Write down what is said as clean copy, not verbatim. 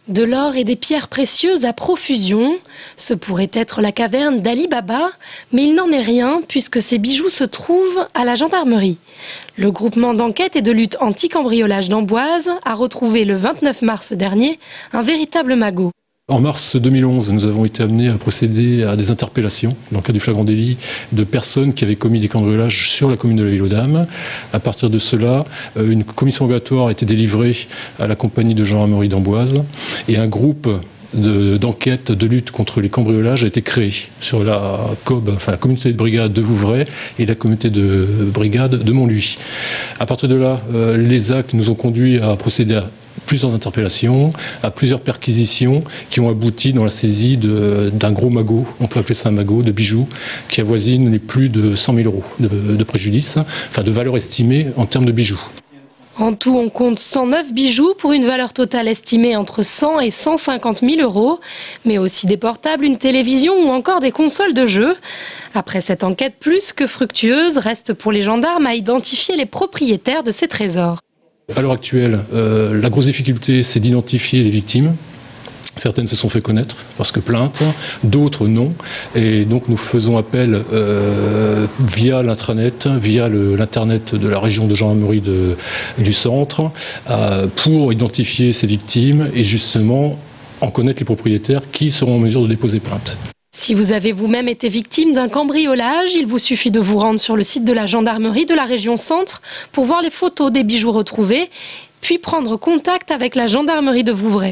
De l'or et des pierres précieuses à profusion, ce pourrait être la caverne d'Ali Baba, mais il n'en est rien puisque ces bijoux se trouvent à la gendarmerie. Le groupement d'enquête et de lutte anti-cambriolage d'Amboise a retrouvé le 29 mars dernier un véritable magot. En mars 2011, nous avons été amenés à procéder à des interpellations, dans le cadre du flagrant délit, de personnes qui avaient commis des cambriolages sur la commune de la Ville-aux-Dames. À partir de cela, une commission rogatoire a été délivrée à la compagnie de gendarmerie d'Amboise et un groupe d'enquête de lutte contre les cambriolages a été créé sur la COB, enfin la communauté de brigade de Vouvray et la communauté de brigade de Montluy. À partir de là, les actes nous ont conduits à procéder à plusieurs interpellations, à plusieurs perquisitions qui ont abouti dans la saisie d'un gros magot, on peut appeler ça un magot, de bijoux, qui avoisine les plus de 100 000 € de préjudice, enfin de valeur estimée en termes de bijoux. En tout, on compte 109 bijoux pour une valeur totale estimée entre 100 et 150 000 €, mais aussi des portables, une télévision ou encore des consoles de jeux. Après cette enquête plus que fructueuse, reste pour les gendarmes à identifier les propriétaires de ces trésors. À l'heure actuelle, la grosse difficulté, c'est d'identifier les victimes. Certaines se sont fait connaître parce que plaintes, d'autres non. Et donc nous faisons appel via l'intranet, via l'internet de la région de gendarmerie du centre, pour identifier ces victimes et justement en connaître les propriétaires qui seront en mesure de déposer plainte. Si vous avez vous-même été victime d'un cambriolage, il vous suffit de vous rendre sur le site de la gendarmerie de la région centre pour voir les photos des bijoux retrouvés, puis prendre contact avec la gendarmerie de Vouvray.